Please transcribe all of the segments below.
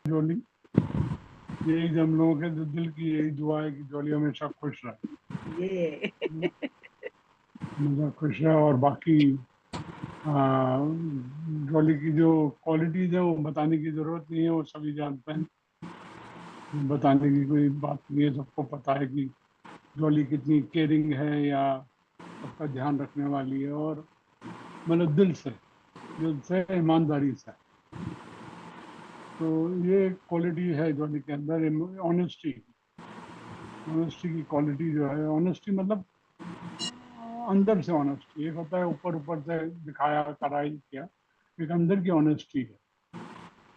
जोली, यही हम लोगों के दिल की यही दुआ है कि जोली हमेशा खुश रहे। ये हमेशा खुश रहे। और बाकी जोली की जो क्वालिटीज है वो बताने की जरूरत नहीं है, वो सभी जानते हैं। बताने की कोई बात नहीं है, सबको पता है कि जोली कितनी केयरिंग है या सबका ध्यान रखने वाली है। और मतलब दिल से ईमानदारी से। तो ये क्वालिटी है जोली के अंदर, ऑनेस्टी। ऑनेस्टी की क्वालिटी जो है, ऑनेस्टी मतलब अंदर से ऑनेस्टी। एक होता है ऊपर ऊपर से दिखाया कराई किया, एक अंदर की ऑनेस्टी है।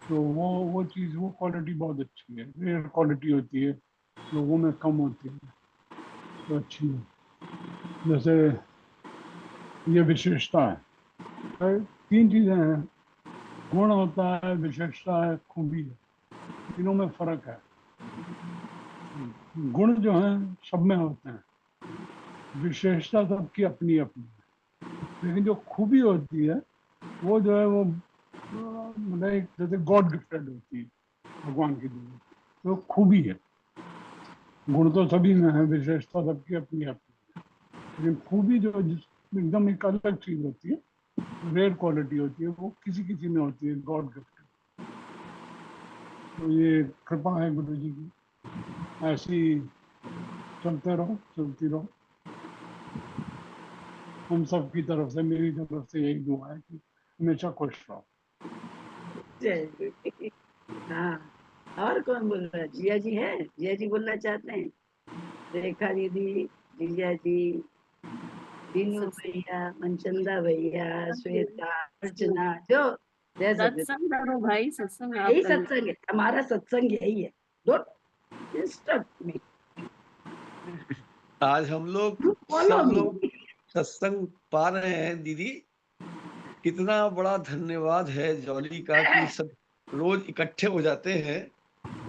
तो वो चीज़, वो क्वालिटी बहुत अच्छी है, रेयर क्वालिटी होती है, लोगों में कम होती है, तो अच्छी है। जैसे ये विशेषता है, तीन चीजें हैं। गुण होता है, विशेषता है, खूबी है। तीनों में फर्क है। गुण जो है सब में होते हैं, विशेषता सबकी अपनी अपनी है। लेकिन जो खूबी होती है वो जो है वो मतलब एक जैसे गॉड गिफ्टेड होती है, भगवान की दी हुई, तो खूबी है। गुण तो सभी में है, विशेषता सबकी अपनी अपनी है। लेकिन खूबी जो जिस एकदम एक अलग चीज होती है, रेयर क्वालिटी होती है, वो किसी किसी में होती है, गॉड गिफ्टेड। तो ये कृपा है गुरु जी की, ऐसी चलते रहो, चलती रहो। हम सब की तरफ से, मेरी तरफ से यही दुआ है कि हमेशा खुश रहो। जय गुरु। हाँ, और कौन बोल रहा है? जिया जी है, जिया जी बोलना चाहते हैं? रेखा दीदी, जिया जी, बीनू भैया, मनचंदा भैया, श्वेता, अर्चना, जो जय सत्य। सत्संग करो भाई, सत्संग आप यही करो। सत्संग है, हमारा सत्संग यही है। डोंट इंस्ट्रक्ट मी, आज हम लोग फॉलो सब मी। लोग सत्संग पा रहे हैं दीदी। कितना बड़ा धन्यवाद है जॉली का कि सब रोज इकट्ठे हो जाते हैं,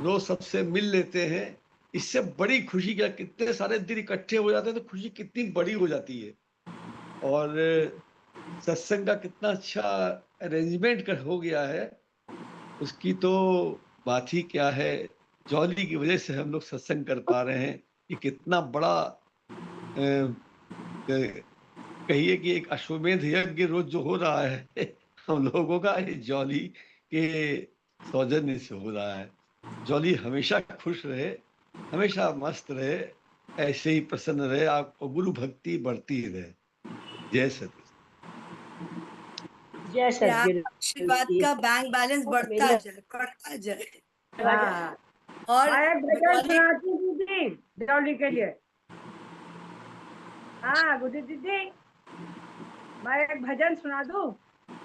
रोज सबसे मिल लेते हैं। इससे बड़ी खुशी क्या, कितने सारे दिन इकट्ठे हो जाते हैं तो खुशी कितनी बड़ी हो जाती है। और सत्संग का कितना अच्छा अरेंजमेंट कर हो गया है, उसकी तो बात ही क्या है। जॉली की वजह से हम लोग सत्संग कर पा रहे हैं। ये कितना बड़ा अ, अ, कहिए कि एक अश्वमेध यज्ञ रोज जो हो रहा है हम लोगों का, ये जॉली के सौजन्य से हो रहा है। जॉली हमेशा खुश रहे, हमेशा मस्त रहे, ऐसे ही प्रसन्न रहे, आपको गुरु भक्ति बढ़ती रहे। जय सतगुरु। जय प्यार सतगुरु आशीर्वाद जी। का बैंक बैलेंस बढ़ता मेरे जाए, बढ़ता जाए। हाँ, और मैं एक भजन जॉली, सुनाती हूँ दीदी, जॉली के लिए। हाँ गुड्डी दीदी, मैं एक भजन सुना दूँ?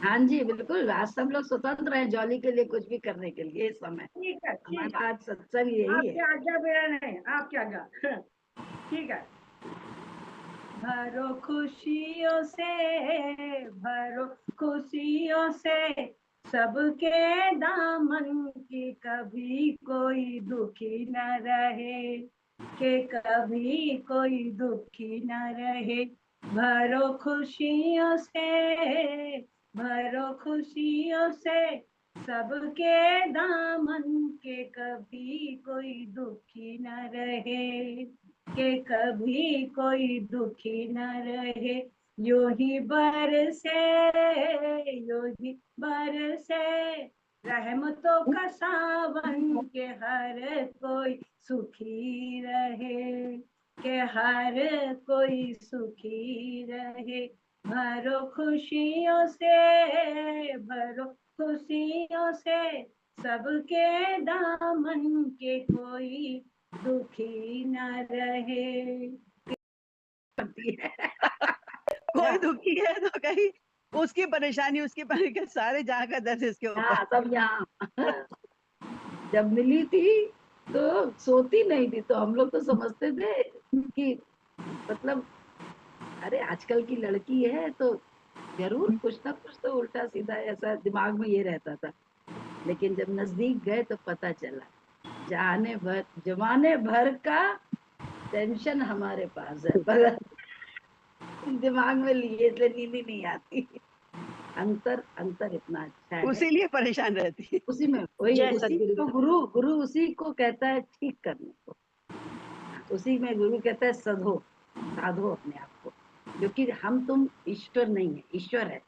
हाँ जी बिल्कुल, आज सब लोग स्वतंत्र हैं जॉली के लिए कुछ भी करने के लिए इस समय। ठीक है, हमारा आज सत्संग यही है। आपकी आज्ञा मेरा नहीं, आपकी आज्ञा। ठीक है। भरो खुशियों से, भरो खुशियों से सबके दामन की, कभी कोई दुखी न रहे, कि कभी कोई दुखी न रहे। भरो खुशियों से, भरो खुशियों से सबके दामन के, कभी कोई दुखी न रहे, कि कभी कोई दुखी न रहे। यूं ही बरसे, यूं ही बरसे रहमतों का सावन, के हर कोई सुखी रहे, के हर कोई सुखी रहे। भरो खुशियों से, भरो खुशियों से सबके दामन के, कोई दुखी न रहे। कोई दुखी है तो कहीं उसकी परेशानी, उसकी परेशानी, सारे जहाँ का दर्द इसके ऊपर। हाँ, सब यहाँ। जब मिली थी तो सोती नहीं थी, तो हम लोग तो समझते थे कि मतलब अरे आजकल की लड़की है तो जरूर कुछ ना कुछ तो उल्टा सीधा ऐसा दिमाग में ये रहता था। लेकिन जब नजदीक गए तो पता चला जमाने भर का टेंशन हमारे पास है, पर दिमाग में लिए इसलिए नींद ही नहीं आती। अंतर अंतर इतना अच्छा है, उसी लिए परेशान रहती है। उसी में वही जय उसी सद्गुरु। तो गुरु उसी को कहता है ठीक करने को, उसी में गुरु कहता है साधो साधो अपने आप को, क्योंकि हम तुम ईश्वर नहीं है, ईश्वर है।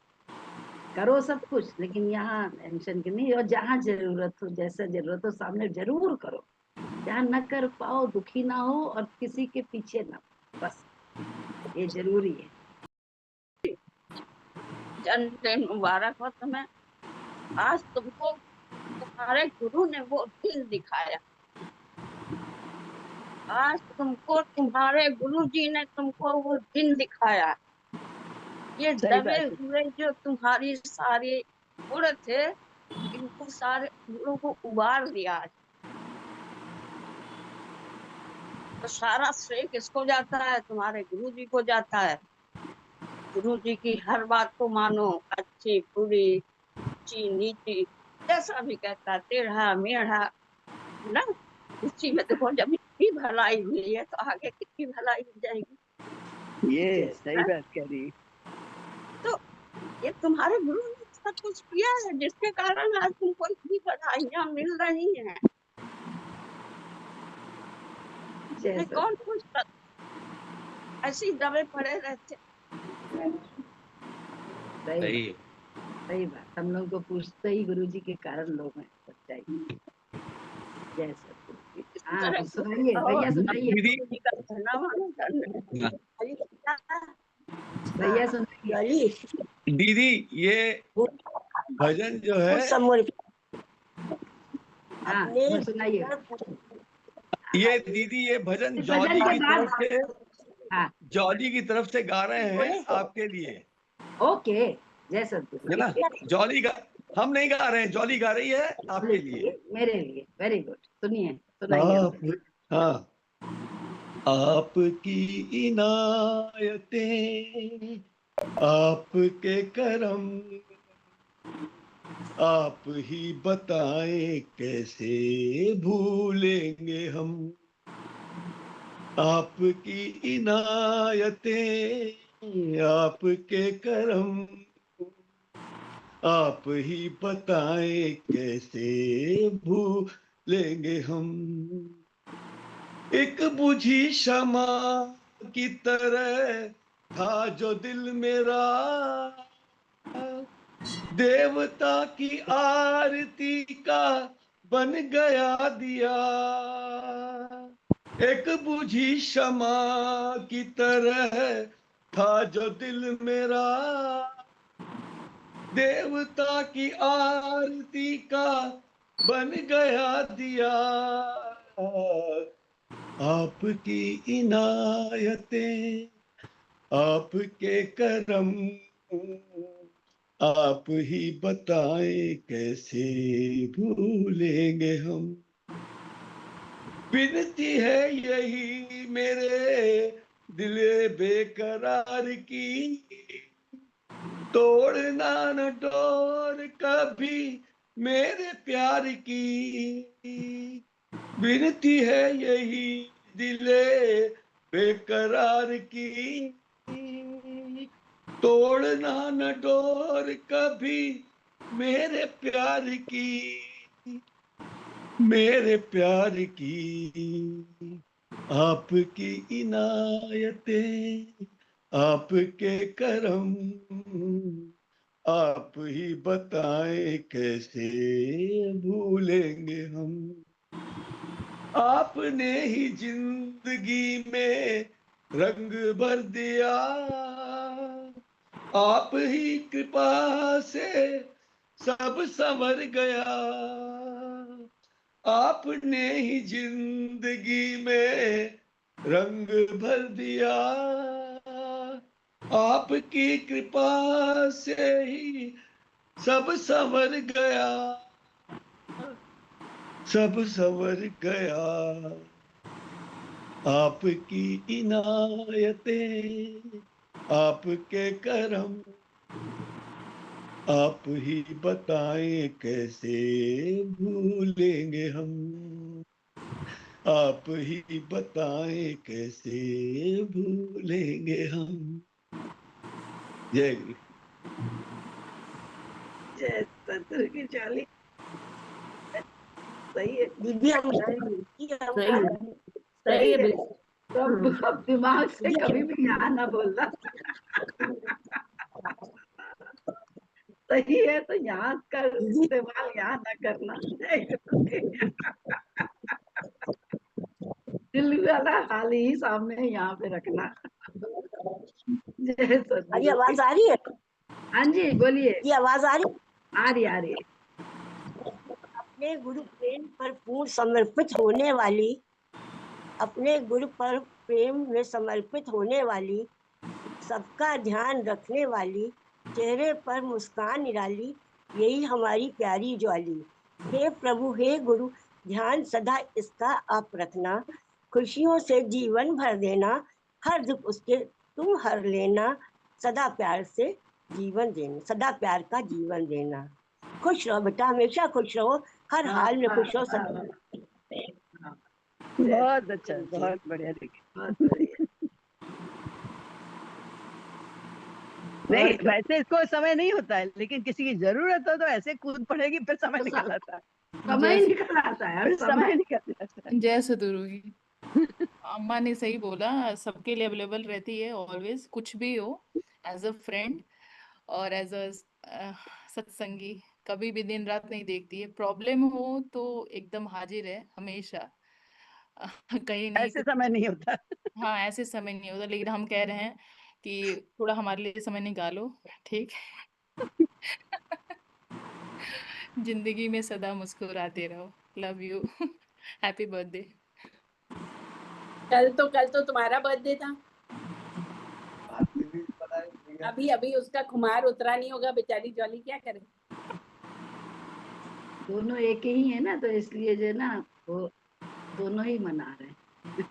करो सब कुछ, लेकिन यहाँ टेंशन की नहीं, और जहाँ जरूरत हो, जैसा जरूरत हो सामने जरूर करो, जहाँ न कर पाओ दुखी ना हो और किसी के पीछे ना, बस ये जरूरी है। जन्मदिन मुबारक हो तुम्हें। आज तुमको तुम्हारे गुरु ने वो दिन दिखाया, आज तुमको तुम्हारे गुरु जी ने तुमको वो दिन दिखाया। ये सही दबे बात है। हुए जो तुम्हारी सारी गुण थे, इनको सारे गुणों को उबार दिया आज। तो सारा श्रेय किसको जाता है? तुम्हारे गुरु जी को जाता है। गुरु जी की हर बात को मानो, अच्छी बुरी ऊंची नीची, जैसा भी कहता है, टेढ़ा मेढ़ा ना, उसी में देखो जब इतनी भलाई हुई है तो आगे कितनी भलाई हो जाएगी। ये सही बात कह रही है। तो ये तुम्हारे गुरु ने सब कुछ किया है, जिसके कारण आज तुमको इतनी बधाइयां मिल रही हैं। जय कौन कुछ ऐसे दबे पड़े रहते। सही सही बात, हम लोग को पूछते ही गुरु जी के कारण लोग हैं सच्चाई। जय सतगुरु। हाँ तो सुनाइए भैया, सुनाइए दीदी गुरु जी का कहना मानो करना। भैया, सुनाइए। दीदी ये भजन जो है, हाँ वो सुनाइए। ये दीदी ये भजन इस जॉली भजन के की बाद तरफ से, हाँ जॉली की तरफ से गा रहे हैं आपके लिए, ओके। जय सतगुरु। है ना? जॉली गा, हम नहीं गा रहे हैं, जॉली गा रही है आपके लिए। मेरे लिए वेरी गुड, सुनिए सुनाइए। आप, हाँ, आपकी इनायतें, आपके करम, आप ही बताएं कैसे भूलेंगे हम। आपकी इनायतें, आपके करम, आप ही बताएं कैसे भूलेंगे हम। एक बुझी शमा की तरह था जो दिल मेरा, देवता की आरती का बन गया दिया। एक बुझी शमा की तरह था जो दिल मेरा, देवता की आरती का बन गया दिया। आपकी इनायतें, आपके करम, आप ही बताएं कैसे भूलेंगे हम। विनती है यही मेरे दिल बेकरार की, तोड़ना न डोर कभी मेरे प्यार की। विनती है यही दिले बेकरार की, तोड़ना न डोर कभी मेरे प्यार की, मेरे प्यार की। आपकी इनायतें, आपके करम, आप ही बताएं कैसे भूलेंगे हम। आपने ही जिंदगी में रंग भर दिया, आप ही कृपा से सब संवर गया। आपने ही जिंदगी में रंग भर दिया, आपकी कृपा से ही सब संवर गया, सब संवर गया। आपकी इनायतें, आपके करम, आप ही बताएं कैसे भूलेंगे हम। आप ही बताएं कैसे भूलेंगे हम। जय गुरु। जय सतगुरु की जॉली। सही है दीदी हम सही सही है सही है। बिल्कुल। तो अब दिमाग से कभी भी यहाँ ना बोलना। सही है, तो यहाँ का इस्तेमाल यहाँ ना करना। दिल वाला हाल ही सामने यहाँ पे रखना। जय अरे सतगुरु की। आवाज आ रही है? हाँ जी बोलिए। ये आवाज आ रही है? आ रही आ रही। अपने गुरु प्रेम पर पूर्ण समर्पित होने वाली, अपने गुरु पर प्रेम में समर्पित होने वाली, सबका ध्यान रखने वाली, चेहरे पर मुस्कान निराली, यही हमारी प्यारी ज्वाली। हे प्रभु हे गुरु, ध्यान सदा इसका आप रखना, खुशियों से जीवन भर देना, हर दुख उसके तुम हर लेना, सदा प्यार से जीवन देना, सदा प्यार का जीवन देना। खुश रहो बेटा, हमेशा खुश रहो, हर हाल में खुश रहो, सदा। बहुत अच्छा, बहुत बढ़िया लिखे। बहुत बढ़िया। नहीं वैसे इसको समय नहीं होता है, लेकिन किसी की जरूरत हो तो ऐसे कूद पड़ेगी, फिर समय निकल आता है, समय निकल आता है, हर फिर समय निकल आता है। जय सतगुरु की। अम्मा ने सही बोला, सबके लिए अवेलेबल रहती है ऑलवेज, कुछ भी हो, एज अ फ्रेंड और एज अ सत्संगी। कभी भी दिन रात नहीं देखती है, प्रॉब्लम हो तो एकदम हाजिर है हमेशा। कहीं नहीं ऐसे कुछ। समय नहीं होता। हाँ ऐसे समय नहीं होता, लेकिन हम कह रहे हैं कि थोड़ा हमारे लिए समय निकालो, ठीक। जिंदगी में सदा मुस्कुराते रहो। Love you. Happy birthday. कल तो तुम्हारा बर्थडे था। अभी अभी उसका खुमार उतरा नहीं होगा, बेचारी जॉली क्या करे। दोनों एक ही है ना, तो इसलिए जो है ना वो दोनों ही मना रहे हैं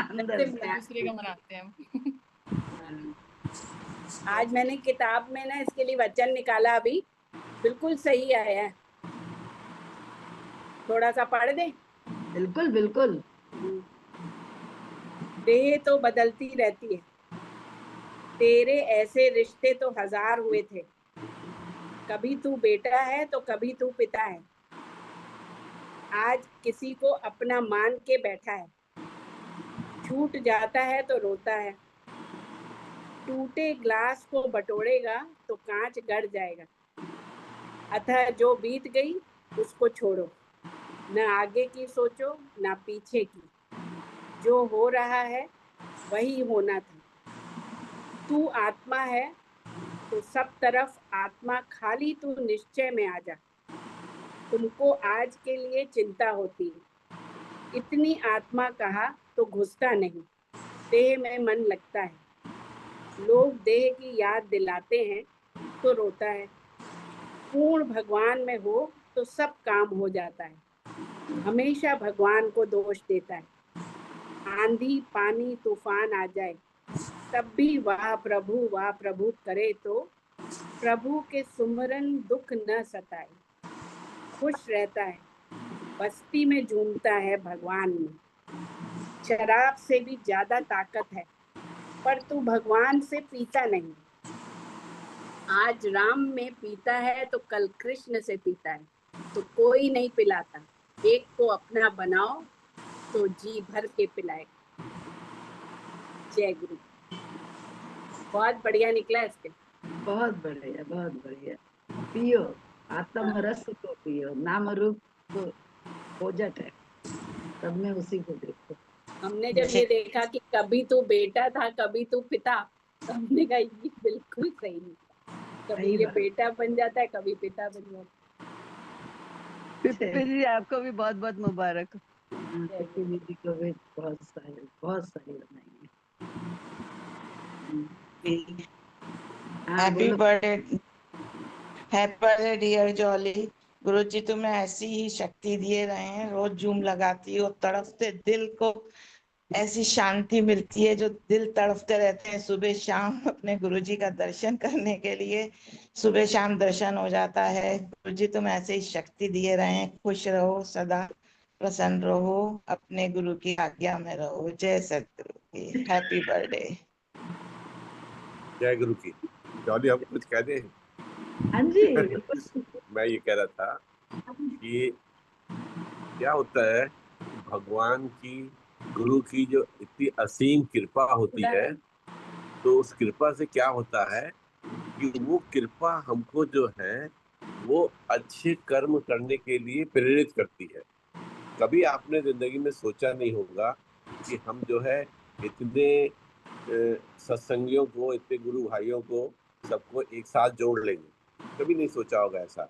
अंदर से। दूसरे का मनाते हैं हम। आज मैंने किताब में ना इसके लिए वचन निकाला, अभी बिल्कुल सही आया है, थोड़ा सा पढ़ दे। बिल्कुल बिल्कुल। देह तो बदलती रहती है, तेरे ऐसे रिश्ते तो हजार हुए थे, कभी तू बेटा है तो कभी तू पिता है, आज किसी को अपना मान के बैठा है, छूट जाता है तो रोता है, टूटे ग्लास को बटोरेगा तो कांच गड़ जाएगा, अतः जो बीत गई उसको छोड़ो, न आगे की सोचो न पीछे की, जो हो रहा है वही होना था, तू आत्मा है तो सब तरफ आत्मा खाली, तू निश्चय में आ जा, तुमको आज के लिए चिंता होती है, इतनी आत्मा कहा तो घुसता नहीं, देह में मन लगता है, लोग देह की याद दिलाते हैं तो रोता है, पूर्ण भगवान में हो तो सब काम हो जाता है, हमेशा भगवान को दोष देता है, आंधी पानी तूफान आ जाए तब भी वाह प्रभु करे तो, प्रभु के सुमरन दुख न सताए, खुश रहता है, बस्ती में झूमता है भगवान में, शराब से भी ज्यादा ताकत है, पर तू भगवान से पीता नहीं, आज राम में पीता है तो कल कृष्ण से पीता है, तो कोई नहीं पिलाता, एक को अपना बनाओ तो जी भर के पिलाएगा। जय गुरु। बहुत बढ़िया निकला इसके। बहुत बढ़िया बहुत बढ़िया। पियो आत्म रस को पियो, नाम रूप को खोजट है, सब में उसी को देखो। हमने जब ये देखा कि कभी तू बेटा था कभी तू पिता, तो हमने कहा ये बिल्कुल सही नहीं, कभी ये बेटा बन जाता है कभी पिता बन जाता है। पिपी आपको भी बहुत बहुत मुबारक। पिपी दीदी को भी बहुत सारी बनाएंगे। Happy birthday, happy birthday dear Jolly. Guruji तुम्हें ऐसी ही शक्ति दिए रहे हैं, रोज झूम लगाती हो, तड़पते दिल को ऐसी शांति मिलती है, जो दिल तड़पते रहते हैं सुबह शाम अपने गुरुजी का दर्शन करने के लिए, सुबह शाम दर्शन हो जाता है। गुरुजी तुम्हें ऐसे ही शक्ति दिए रहे हैं, खुश रहो, सदा प्रसन्न रहो, अपने गुरु की आज्ञा में रहो। जय सतगुरु की। Happy birthday. जय गुरु की। जॉली हम कुछ कह दें? हाँ जी बिल्कुल। मैं ये कह रहा था कि क्या होता है, भगवान की, गुरु की जो इतनी असीम कृपा होती है, तो उस कृपा से क्या होता है कि वो कृपा हमको जो है वो अच्छे कर्म करने के लिए प्रेरित करती है। कभी आपने जिंदगी में सोचा नहीं होगा कि हम जो है इतने सत्संगियों को, इतने गुरु भाइयों को, सबको एक साथ जोड़ लेंगे। कभी नहीं सोचा होगा ऐसा,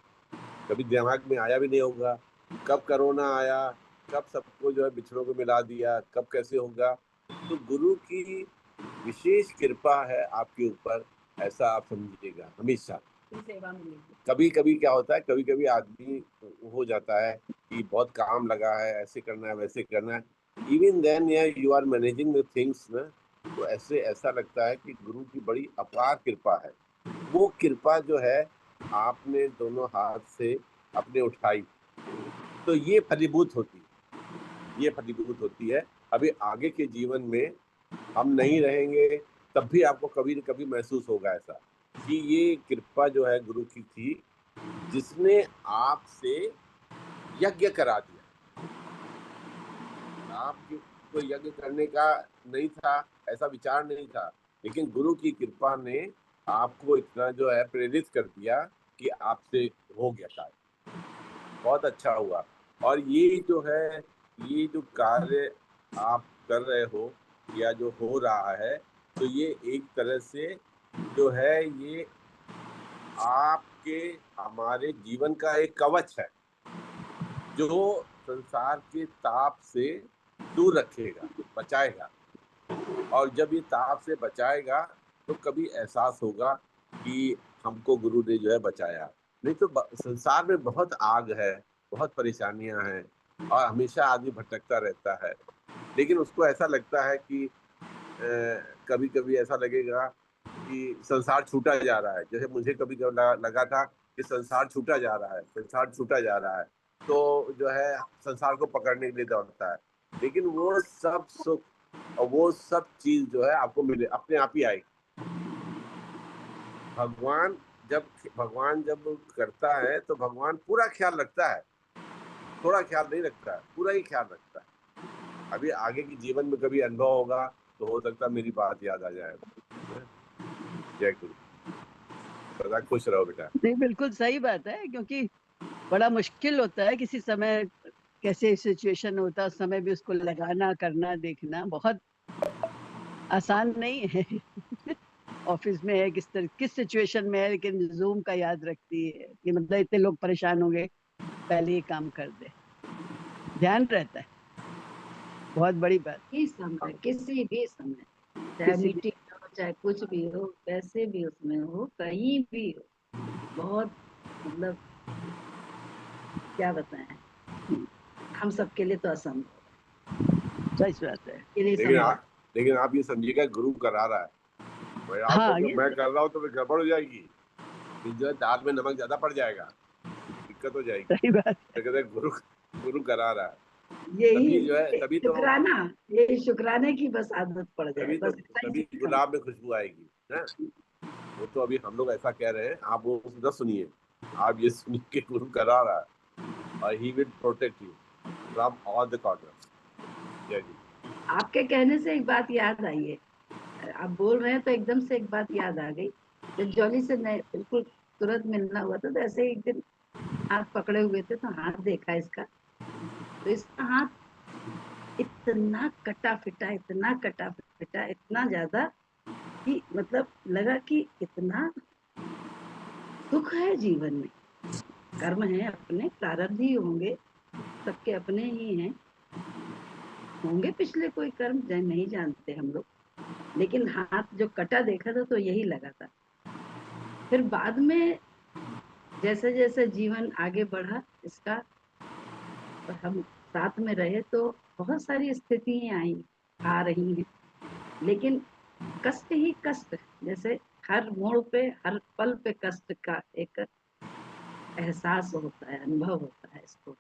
कभी दिमाग में आया भी नहीं होगा। कब कोरोना आया, कब सबको जो है बिछड़ों को मिला दिया, कब कैसे होगा। तो गुरु की विशेष कृपा है आपके ऊपर, ऐसा आप समझिएगा हमेशा। सेवा मिलेगी। कभी कभी क्या होता है, कभी कभी आदमी हो जाता है कि बहुत काम लगा है, ऐसे करना है वैसे करना है, even then you are managing the things ना, तो ऐसे ऐसा लगता है कि गुरु की बड़ी अपार कृपा है। वो कृपा जो है आपने दोनों हाथ से अपने उठाई, तो ये फलीभूत होती है, ये फलीभूत होती है। अभी आगे के जीवन में हम नहीं रहेंगे, तब भी आपको कभी न कभी महसूस होगा ऐसा कि ये कृपा जो है गुरु की थी, जिसने आपसे यज्ञ करा दिया। आपकी कोई यज्ञ करने का नहीं था, ऐसा विचार नहीं था, लेकिन गुरु की कृपा ने आपको इतना जो है प्रेरित कर दिया कि आपसे हो गया कार्य। बहुत अच्छा हुआ। और ये जो है, ये जो कार्य आप कर रहे हो या जो हो रहा है, तो ये एक तरह से जो है ये आपके हमारे जीवन का एक कवच है, जो संसार के ताप से दूर रखेगा, बचाएगा। और जब ये ताप से बचाएगा तो कभी एहसास होगा कि हमको गुरु ने जो है बचाया। नहीं तो संसार में बहुत आग है, बहुत परेशानियां हैं, और हमेशा आदमी भटकता रहता है। लेकिन उसको ऐसा लगता है कि कभी कभी ऐसा लगेगा कि संसार छूटा जा रहा है। जैसे मुझे कभी लगा था कि संसार छूटा जा रहा है, संसार छूटा जा रहा है, तो जो है संसार को पकड़ने के लिए दौड़ता है। लेकिन वो सब सुख और वो सब चीज जो है आपको मिले, अपने आप ही आएगी। भगवान जब करता है तो भगवान पूरा ख्याल रखता है, थोड़ा ख्याल नहीं रखता है, पूरा ही ख्याल रखता है। अभी आगे के जीवन में कभी अनुभव होगा तो हो सकता है मेरी बात याद आ जाए। जय गुरु। सदा खुश रहो बेटा। नहीं, बिल्कुल सही बात है, क्योंकि बड़ा मुश्किल होता है किसी समय, कैसे सिचुएशन होता है उस समय भी उसको लगाना, करना, देखना बहुत आसान नहीं है। ऑफिस में है, किस सिचुएशन में है, लेकिन जूम का याद रखती है कि मतलब इतने लोग परेशान होंगे, पहले ही काम कर दे, ध्यान रहता है। बहुत बड़ी बात। किसी भी समय, चाहे मीटिंग हो, चाहे कुछ भी हो, कैसे भी उसमें हो, कहीं भी हो, बहुत मतलब क्या बताएं, हम सबके लिए तो असंभव। सही बात है। लेकिन आप ये समझिएगा, गुरु करा रहा है। हाँ, मैं कर रहा हूँ तो गड़बड़ हो जाएगी, जो है दाल में नमक ज्यादा पड़ जाएगा, दिक्कत हो जाएगी। सही बात तो कहते हैं गुरु करा रहा है। यही जो है तभी तो शुक्राना, ये शुक्राने की बस आदत पड़ जाए, तभी गुलाब में खुशबू आएगी ना। वो तो अभी हम लोग ऐसा कह रहे हैं, आप वो न सुनिए, आप ये सुनिए कि गुरु करा रहा है और he will protect you from all the corners. जय जी। आपके कहने से एक बात याद आई है, आप बोल रहे हैं तो एकदम से एक बात याद आ गई। जब जॉली से बिल्कुल तुरंत मिलना हुआ था, तो ऐसे एक दिन हाथ पकड़े हुए थे, तो हाथ देखा इसका, तो इसका हाथ इतना कटा फिटा, इतना कटा फिटा, इतना ज्यादा कि मतलब लगा कि इतना सुख है जीवन में। कर्म है अपने, प्रारब्ध ही होंगे, सबके अपने ही हैं, होंगे पिछले कोई कर्म नहीं जानते हम लोग, लेकिन हाथ जो कटा देखा था तो यही लगा था। फिर बाद में जैसे जैसे जीवन आगे बढ़ा इसका और हम साथ में रहे, तो बहुत सारी स्थितियां आ रही हैं, लेकिन कष्ट ही कष्ट, जैसे हर मोड़ पे, हर पल पे कष्ट का एक एहसास होता है, अनुभव होता है इसको।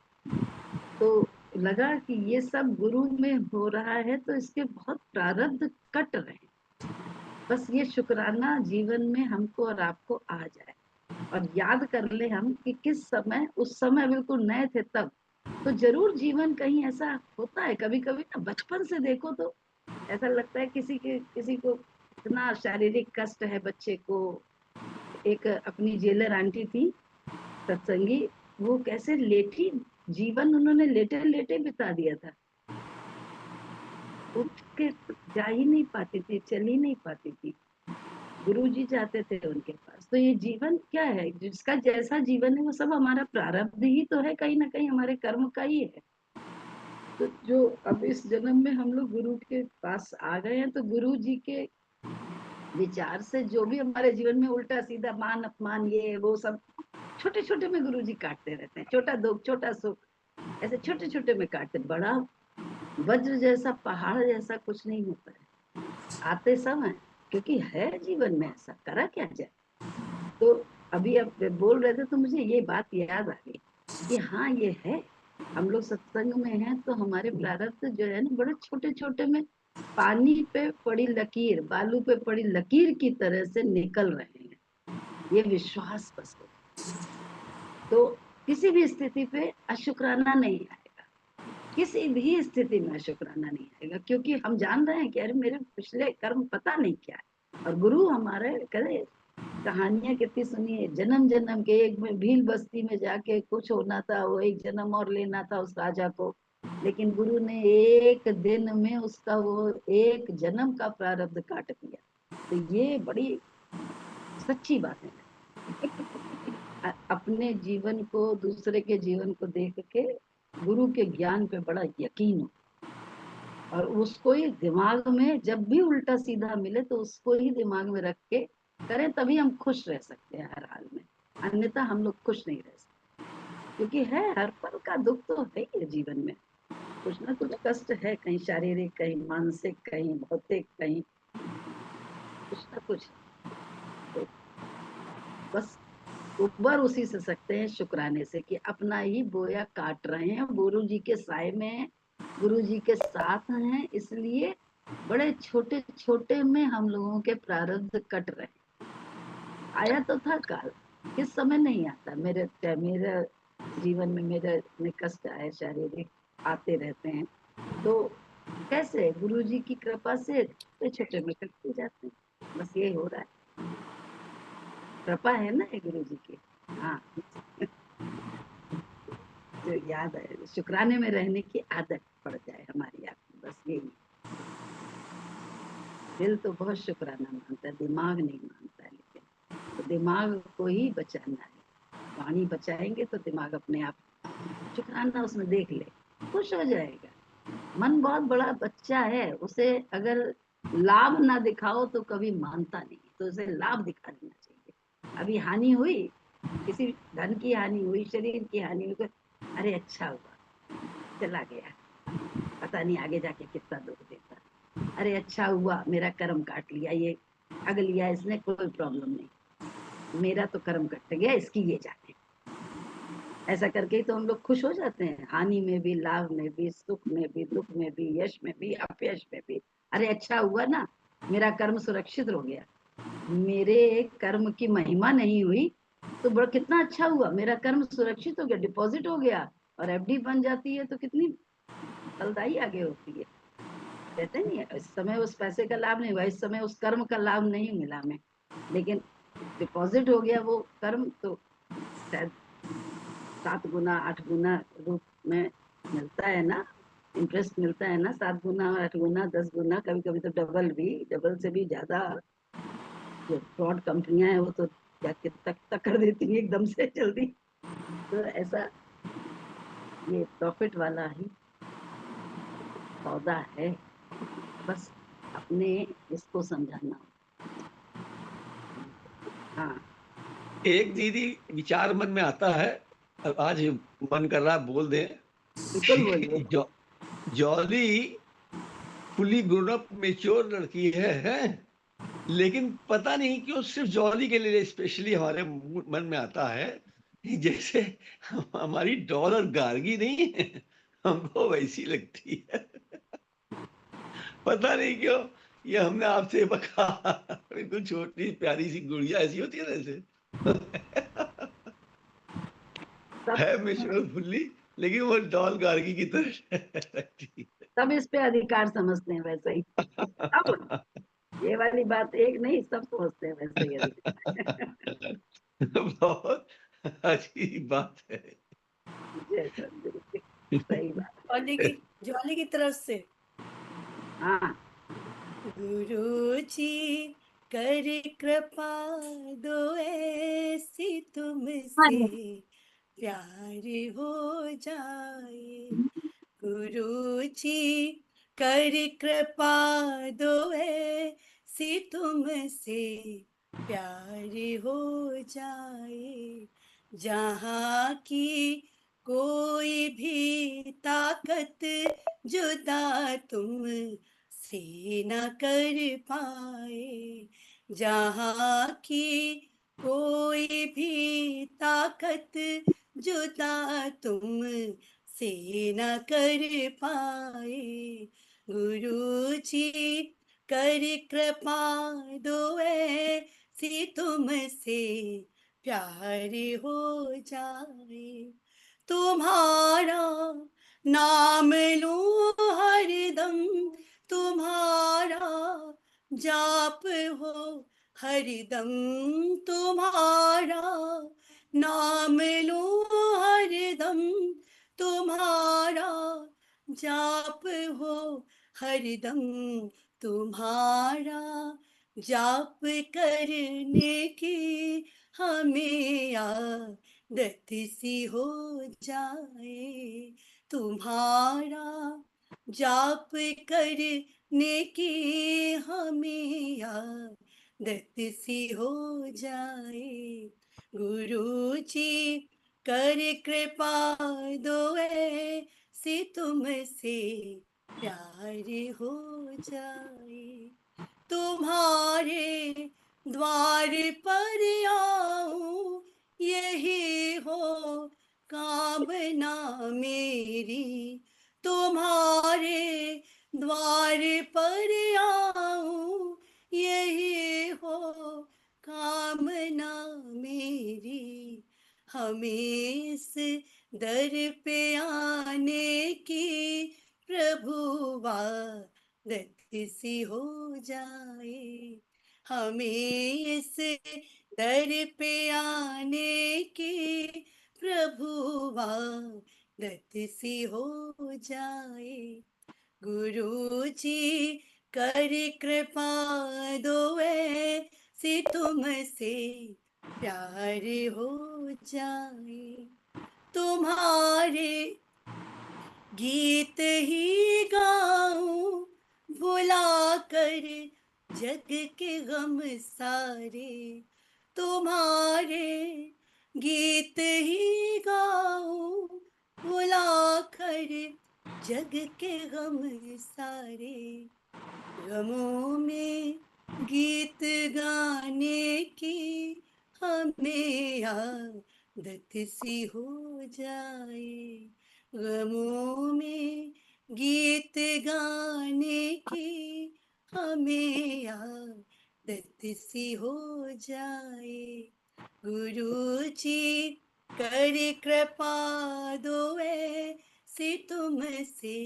तो लगा कि ये सब गुरु में हो रहा है, तो इसके बहुत प्रारब्ध कट रहे हैं, बस ये शुक्राना जीवन में हमको और आपको आ जाए। और याद कर ले हम कि किस समय, उस समय बिल्कुल नए थे तब, तो जरूर जीवन कहीं ऐसा होता है कभी कभी ना। बचपन से देखो तो ऐसा लगता है किसी को इतना शारीरिक कष्ट है बच्चे को। एक अपनी जेलर आंटी थी सत्संगी, वो कैसे लेटी, जीवन उन्होंने लेटे लेटे बिता दिया था। उठ के जा ही नहीं पाती थी, चल ही नहीं पाती थी। गुरुजी जाते थे उनके पास। तो ये जीवन क्या है, जिसका जैसा जीवन है वो सब हमारा प्रारब्ध ही तो है, कहीं ना कहीं हमारे कर्म का ही है। तो जो अब इस जन्म में हम लोग गुरु के पास आ गए हैं, तो गुरु जी के विचार से जो भी हमारे जीवन में उल्टा सीधा मान अपमान ये वो सब छोटे छोटे में गुरु जी काटते रहते हैं। छोटा दुख छोटा सुख ऐसे छोटे छोटे में काटते, बड़ा वज्र जैसा पहाड़ जैसा कुछ नहीं होता है। आते समय क्योंकि है जीवन में ऐसा, करा क्या जाए। तो अभी आप बोल रहे थे तो मुझे ये बात याद आ गई कि हाँ ये है, हम लोग सत्संग में हैं तो हमारे प्रारब्ध जो है ना बड़े छोटे छोटे में पानी पे पड़ी लकीर, बालू पे पड़ी लकीर की तरह से निकल रहे हैं। ये विश्वास बस हो तो किसी भी स्थिति पे अशुक्राना नहीं आएगा, किसी भी स्थिति में अशुक्राना नहीं आएगा, क्योंकि हम जान रहे हैं कि अरे मेरे पिछले कर्म पता नहीं क्या है। और गुरु हमारे करे कहानियां कितनी सुनी है, जन्म जन्म के, एक में भील बस्ती में जाके कुछ होना था, वो एक जन्म और लेना था उस राजा को, लेकिन गुरु ने एक दिन में उसका वो एक जन्म का प्रारब्ध काट दिया। तो ये बड़ी सच्ची बात है। अपने जीवन को दूसरे के जीवन को देख के गुरु के ज्ञान पे बड़ा यकीन हो, और उसको ही दिमाग में जब भी उल्टा सीधा मिले तो उसको ही दिमाग में रख के करें, तभी हम खुश रह सकते हैं हर हाल में। अन्यथा हम लोग खुश नहीं रह सकते, क्योंकि है हर पल का दुख तो है ही जीवन में, कुछ ना कुछ कष्ट है, कहीं शारीरिक, कहीं मानसिक, कहीं भौतिक, कहीं कुछ ना कुछ। तो बस उबर उसी से सकते हैं, शुक्राने से, कि अपना ही बोया काट रहे हैं, गुरु जी के साय में हैं, गुरु जी के साथ हैं, इसलिए बड़े छोटे छोटे में हम लोगों के प्रारब्ध कट रहे हैं। आया तो था काल, किस समय नहीं आता। मेरे जीवन में मेरे में कष्ट आए, शारीरिक आते रहते हैं, तो कैसे गुरु जी की कृपा से छोटे छोटे में कटते जाते हैं। बस ये हो रहा है, कृपा है ना ये गुरु जी की। हाँ जो याद है, शुक्राने में रहने की आदत पड़ जाए हमारी आपकी, बस यही। दिल तो बहुत शुक्राना मानता है, दिमाग नहीं मानता है, लेकिन तो दिमाग को ही बचाना है। वाणी बचाएंगे तो दिमाग अपने आप शुक्राना उसमें देख ले, खुश हो जाएगा। मन बहुत बड़ा बच्चा है, उसे अगर लाभ ना दिखाओ तो कभी मानता नहीं, तो उसे लाभ दिखा देना चाहिए। अभी हानि हुई, किसी धन की हानि हुई, शरीर की हानि हुई, अरे अच्छा हुआ चला गया, पता नहीं आगे जाके कितना दुख देता। अरे अच्छा हुआ मेरा कर्म काट लिया, ये भाग लिया इसने, कोई प्रॉब्लम नहीं, मेरा तो कर्म कट गया, इसकी ये जाने। ऐसा करके ही तो हम लोग खुश हो जाते हैं, हानि में भी, लाभ में भी, सुख में भी, दुख में भी, यश में भी, अपयश में भी। अरे अच्छा हुआ ना, मेरा कर्म सुरक्षित हो गया, मेरे कर्म की महिमा नहीं हुई तो बड़ा कितना अच्छा हुआ, मेरा कर्म सुरक्षित हो गया, डिपॉजिट हो गया, और एफडी बन जाती है तो कितनी फलदायी आगे होती है। कहते नहीं, इस समय उस पैसे का लाभ नहीं हुआ, इस समय उस कर्म का लाभ नहीं मिला हमें, लेकिन डिपॉजिट हो गया वो कर्म, तो शायद 7 गुना 8 गुना रूप में मिलता है ना, इंटरेस्ट मिलता है ना, 7 गुना 8 गुना 10 गुना, कभी कभी तो डबल से भी ज्यादा। जो फ्रॉड कंपनियां हैं वो तो क्या तक कर देती है एकदम से जल्दी। तो ऐसा ये प्रॉफिट वाला ही सौदा है, बस अपने इसको समझाना। हाँ एक दीदी विचार मन में आता है, अब आज मन कर रहा है बोल दें। बिल्कुल बोलिए। Jolly fully grown up mature लड़की है, लेकिन पता नहीं क्यों सिर्फ जॉली के लिए स्पेशली हमारे मन में आता है, जैसे हमारी डॉल और गार्गी नहीं है, हमको वैसी लगती है। पता नहीं क्यों, ये हमने आपसे बका, बिल्कुल छोटी प्यारी सी गुड़िया ऐसी होती है ना, ऐसे है मिश्रण फुल्ली, लेकिन वो डॉल गार्गी की तरह रहती है। सब इस पे अधिकार समझते हैं वैसे ही। अब ये वाली बात एक नहीं, सब समझते हैं वैसे ही अधिकार। बहुत अजीब बात है। जैसा सही बात। जॉली की तरफ से हाँ, गुरुजी कर कृपा दो ऐसी तुमसे प्यार हो जाए। गुरुजी कर कृपा दो ऐसी तुमसे प्यार हो जाए। जहाँ की कोई भी ताकत जुदा तुम से न कर पाए। जहाँ की कोई भी ताकत जुदा तुम से न कर पाए। गुरुजी कर कृपा दो ऐसी तुमसे प्यार हो जाए। तुम्हारा नाम लूं हरदम, तुम्हारा जाप हो हरदम। तुम्हारा नाम लूं हरदम, तुम्हारा जाप हो हरदम। तुम्हारा जाप करने की हमें आदत सी हो जाए। तुम्हारा जाप करने की हमें आदत सी हो जाए। गुरुजी कर कृपा दो ऐसी तुमसे प्यार हो जाए। तुम्हारे द्वार पर आऊं यही हो कामना मेरी। तुम्हारे द्वार पर आऊं यही हो कामना मेरी। हमें इस दर पे आने की प्रभु आदत सी हो जाए। हमें इस दर पे आने की प्रभु आदत सी हो जाए। गुरुजी कर कृपा दो ऐसी तुमसे प्यार हो जाए। तुम्हारे गीत ही गाऊं भुला कर जग के गम सारे। तुम्हारे गीत ही गाऊं भुला कर जग के गम सारे। गमों में गीत गाने की हमें आदत सी हो जाए। गमों में गीत गाने की हमें आदत सी हो जाए। गुरुजी कर कृपा दो ऐसी तुमसे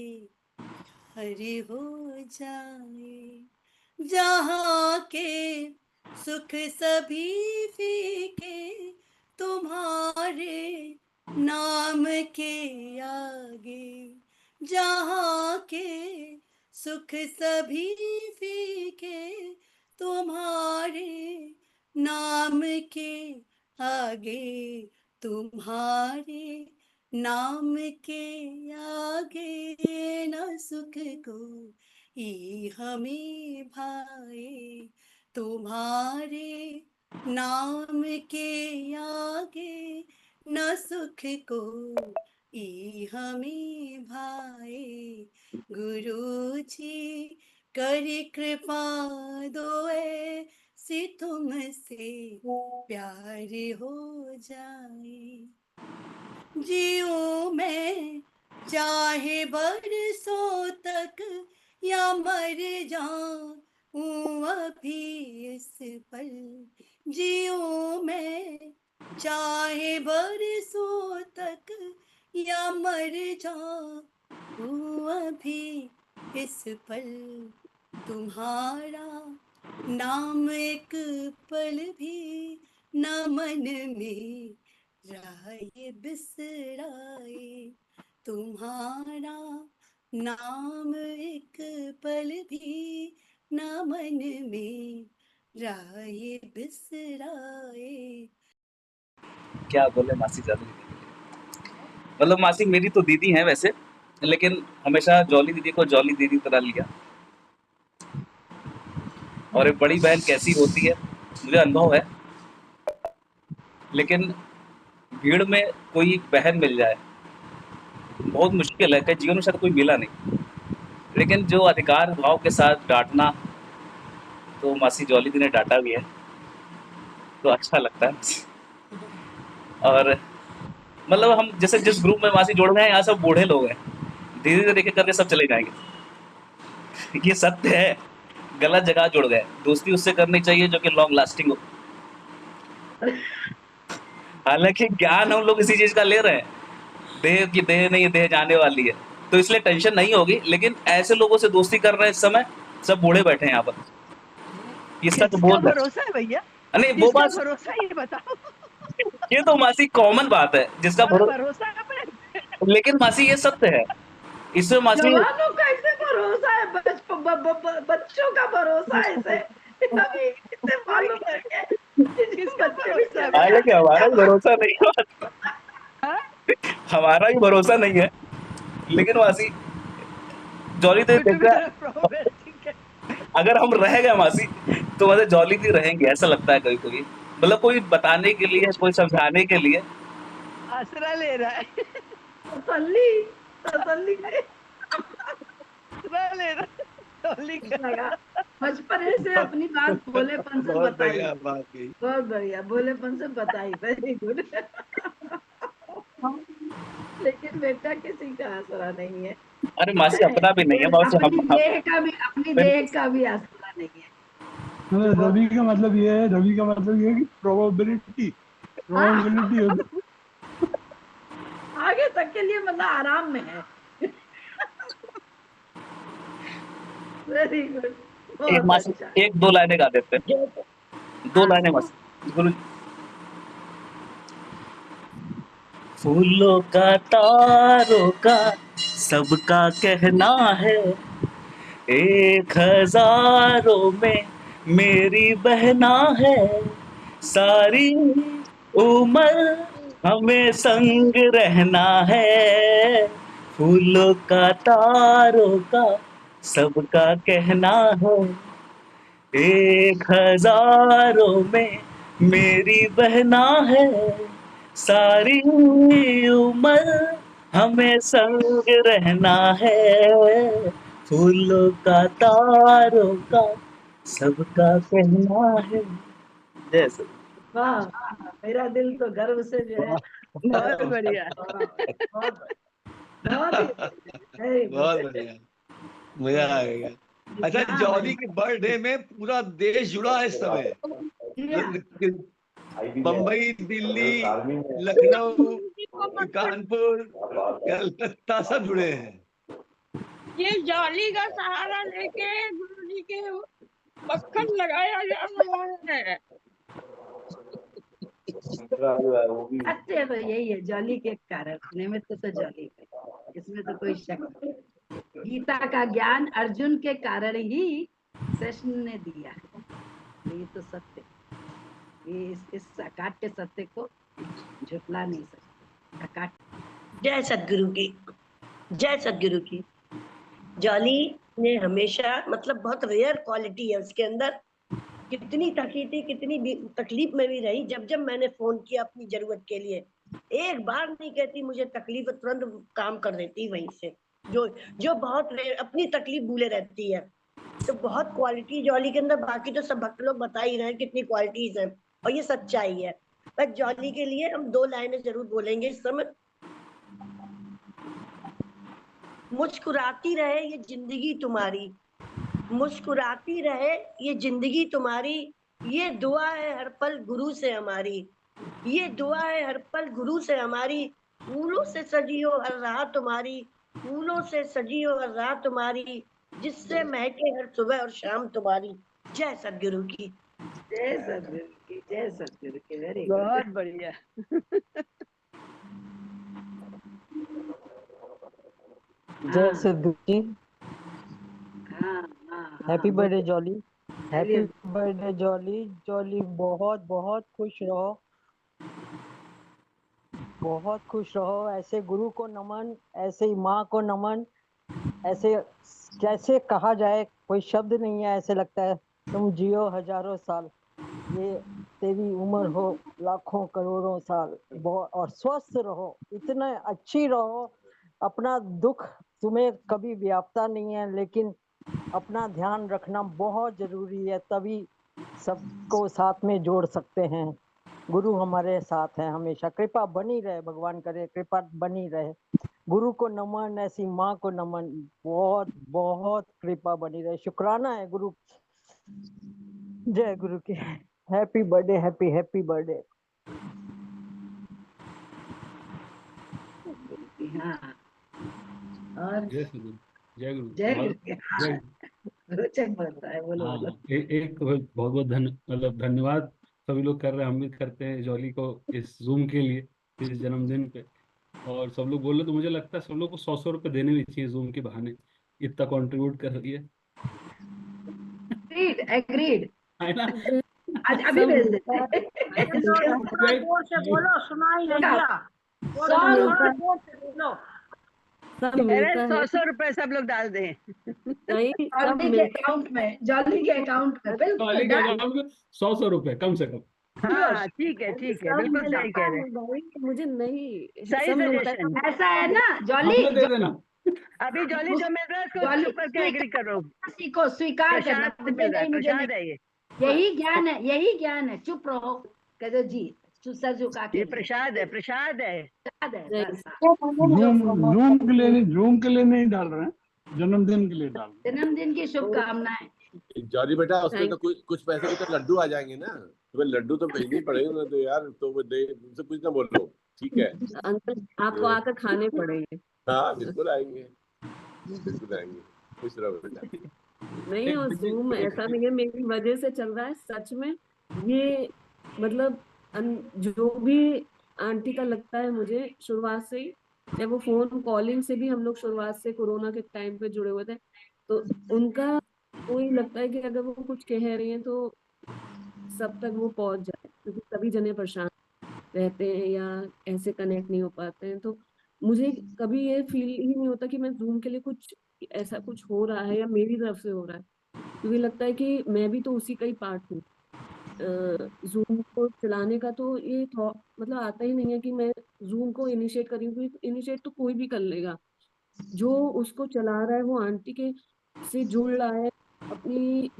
हरि हो जाए। जहाँ के सुख सभी फीके तुम्हारे नाम के आगे। जहाँ के सुख सभी फीके तुम्हारे नाम के आगे। तुम्हारे नाम के आगे न सुख को ही हमें भाए। तुम्हारे नाम के आगे न सुख को ही हमें भाए। गुरुजी कर कृपा दो ऐसी तुमसे प्यार हो जाए। जीऊं मैं चाहे बरसों तक या मर जाऊं अभी इस पल। जियो मैं चाहे बरसों तक या मर जाऊं अभी इस पल तुम्हारा नाम एक पल भी न मन में राहे बिसराए, तुम्हारा नाम एक पल भी न मन में राहे बिसराए। क्या बोले मासी जॉली दीदी के लिए। मतलब मासी मेरी तो दीदी हैं वैसे, लेकिन हमेशा जॉली दीदी को जॉली दीदी तरह लिया। और एक बड़ी बहन कैसी होती है मुझे अनुभव है, लेकिन भीड़ में कोई बहन मिल जाए बहुत मुश्किल है, कई जीवन में शायद कोई मिला नहीं, लेकिन जो अधिकार भाव के साथ डांटना, तो मासी जॉली दी ने डांटा भी है तो अच्छा लगता है। और मतलब हम जैसे जिस ग्रुप में मासी जुड़ गए हैं, यहाँ सब बूढ़े लोग हैं, धीरे धीरे एक करके सब चले जाएंगे। ये सत्य है, गलत जगह जुड़ गए। दोस्ती उससे करनी चाहिए जो कि लॉन्ग लास्टिंग हो। हालांकि ज्ञान हम लोग इसी चीज का ले रहे हैं, देह की देह नहीं, देह जाने वाली है, तो इसलिए टेंशन नहीं होगी। लेकिन ऐसे लोगों से दोस्ती कर रहे हैं इस समय, सब बूढ़े बैठे हैं यहाँ पर, ये सच बोल रहे भरोसा है भैया? नहीं वो बात भरोसा ये बताओ। ये तो मासी कॉमन बात है जिसका भरोसा है, लेकिन मासी ये सत्य है, इसमें मासी जवानों का इसे भरोसा है, बच्चों का भरोसा है इसे, अभी इसे मालूम है कि हालांकि हमारा भरोसा नहीं है, हमारा भी भरोसा नहीं है, लेकिन मासी जॉली दी अगर हम रह गए मासी तो मतलब जॉली दी रहेंगे, ऐसा लगता है कभी कभी। मतलब कोई बताने के लिए, कोई समझाने के लिए आसरा ले रहा है, तसल्ली बचपन से अपनी बात भोलेपन से बताई, बहुत बढ़िया भोलेपन से बताई, वेरी गुड। लेकिन बेटा किसी का आसरा नहीं है। अरे मासी अपना भी नहीं है, अपनी देह का भी आसरा नहीं है। रवि का मतलब ये है, कि प्रोबेबिलिटी आगे तक के लिए मतलब आराम में है। Very good. एक दो लाइनें गा देते हैं, 2 लाइनें मासी। गुरु फूलों का तारों का सबका कहना है, 1000 में मेरी बहना है, सारी उम्र हमें संग रहना है। फूलों का तारों का सबका कहना है, 1000 में मेरी बहना है, सारी उम्र हमें संग रहना है। फूलों का तारों का सबका कहना है। जैसे वाह, मेरा दिल तो गर्व से जो है बहुत बढ़िया, बहुत बढ़िया, मजा आएगा। अच्छा, जॉली के बर्थडे में पूरा देश जुड़ा है इस समय, बम्बई, दिल्ली, लखनऊ, कानपुर, कलकत्ता सब जुड़े हैं। ये जॉली का सहारा लेके गुरुजी के मक्खन लगाया जा रहा है। अच्छा, तो यही है जॉली के कारण, निमित्त तो जॉली है, इसमें तो कोई शक नहीं। गीता का ज्ञान अर्जुन के कारण ही कृष्ण ने दिया है, ये तो सत्य, ये इस अकाट्य सत्य को झुटला नहीं सकते। अकाट्य। जय सद्गुरु की, जय सद्गुरु की। जॉली ने हमेशा मतलब बहुत रेयर क्वालिटी है उसके अंदर, कितनी थकी थी, कितनी तकलीफ में भी रही। जब जब मैंने फोन किया अपनी जरूरत के लिए, एक बार नहीं कहती मुझे तकलीफ, तुरंत काम कर देती वहीं से, जो बहुत अपनी तकलीफ भूले रहती है। तो बहुत क्वालिटी जॉली के अंदर, बाकी तो सब भक्त लोग बता ही रहे हैं कितनी क्वालिटीज है, और ये सच्चाई है। बस जॉली के लिए हम 2 लाइनें जरूर बोलेंगे इस समय। मुस्कुराती रहे ये जिंदगी तुम्हारी, मुस्कुराती रहे ये जिंदगी तुम्हारी, ये दुआ है हर पल गुरु से हमारी, ये दुआ है हर पल गुरु से हमारी, फूलों से सजी हो हर राह तुम्हारी, फूलों से सजी हो हर राह तुम्हारी, जिससे महके हर सुबह और शाम तुम्हारी। जय सद्गुरु की। जय सद्गुरु की, जय सद्गुरु की। Very good. बहुत बढ़िया। जय सद्गुरु जी। हाँ हाँ हैप्पी हाँ, बर्थडे जॉली। हैप्पी चलिए। Birthday jolly. जॉली बहुत बहुत खुश रहो, बहुत खुश रहो। ऐसे गुरु को नमन, ऐसे ही माँ को नमन, ऐसे कैसे कहा जाए, कोई शब्द नहीं है। ऐसे लगता है तुम जियो हजारों साल, ये तेरी उम्र हो लाखों करोड़ों साल। बहुत और स्वस्थ रहो, इतना अच्छी रहो। अपना दुख तुम्हें कभी व्यापता नहीं है, लेकिन अपना ध्यान रखना बहुत जरूरी है, तभी सबको साथ में जोड़ सकते हैं। गुरु हमारे साथ है हमेशा, कृपा बनी रहे, भगवान करे कृपा बनी रहे। गुरु को नमन, ऐसी माँ को नमन, बहुत बहुत कृपा बनी रहे। शुक्राना है गुरु। जय गुरु की। Happy birthday, happy happy birthday. हाँ, और जय सद्गुरु, जय गुरु। जय और गुरु। जय, रोचक बोल रहा है, बोलो हाँ, बोलो। एक बहुत बहुत मतलब धन्यवाद सभी लोग कर रहे हैं। हम भी करते हैं जॉली को इस जूम के लिए, इस जन्मदिन पे। और सब लोग बोल रहे तो मुझे लगता है सब लोग को 100 रुपए देने भी चाहिए जूम के बहाने, इतना कंट्रीब्यूट कर रही है। Agreed agreed. है ना? आज अभी भेज देते हैं। थोड़ा जोर से बोलो, सुनाई नहीं दिया। बोलो, सब मिलता थोड़ा है, जोर से बोलो। सब अरे मिलता है 100 रुपए सब लोग डाल दें। नहीं, सब जॉली के मिलता अकाउंट में, जॉली के अकाउंट में, बिल्कुल जॉली के डन। अकाउंट में 100 रुपए कम से कम। हाँ ठीक है, ठीक है, सब बिल्कुल सही मिलता कह रहे है भाई, मुझे नहीं सही सब मिलता सजेशन। है। ऐसा है ना जॉली, हमें दे देना। अभी जॉली जो मिल रहा है उसको जॉली चुप करके एग्री करो। सीखो, स्वीकार करना, प्रसाद मुझे मिल रहा है, नहीं, मुझे नहीं। प्रसाद है ये। यही ज्ञान है, यही ज्ञान है। चुप रहो, कह दो जी, सर झुका के ये नहीं। प्रसाद है, प्रसाद है। याद है नहीं, बस। हाँ। जूम के लिए नहीं डाल रहे हैं, जन्मदिन के लिए डाल रहे हैं। जन्मदिन की शुभकामनाएं। जॉली बेटा, उसमें थैंक तो कुछ पैसे के तो लड्डू आ जाएंगे ना, तुम्हें लड्डू तो भेजने ही पड़ेंगे ना, तो यार तो वो दे, तुमसे कुछ ना बोलो। ठीक है। अंकल आपको आकर खाने पड़ेंगे। हाँ बिल्कुल आएंगे, बिल्कुल आएंगे। खुश रहो बेटा। नहीं, और जूम ऐसा नहीं है मेरी वजह से चल रहा है, सच में। ये मतलब जो भी आंटी का लगता है मुझे शुरुआत से ही, चाहे वो फोन कॉलिंग से भी हम लोग शुरुआत से कोरोना के टाइम पे जुड़े हुए थे, तो उनका वही लगता है कि अगर वो कुछ कह रही हैं तो सब तक वो पहुंच जाए, क्योंकि सभी जने परेशान रहते हैं या ऐसे कनेक्ट नहीं हो पाते हैं। तो मुझे कभी ये फील ही नहीं होता कि मैं जूम के लिए कुछ ऐसा कुछ हो रहा है या मेरी तरफ से हो रहा है, क्योंकि लगता है कि मैं भी तो उसी का ही पार्ट हूँ। जूम को चलाने का तो ये थॉट मतलब आता ही नहीं है कि मैं जूम को इनिशिएट करी हूँ, क्योंकि इनिशिएट तो कोई भी कर लेगा। जो उसको चला रहा है वो आंटी के से जुड़ रहा है, अपनी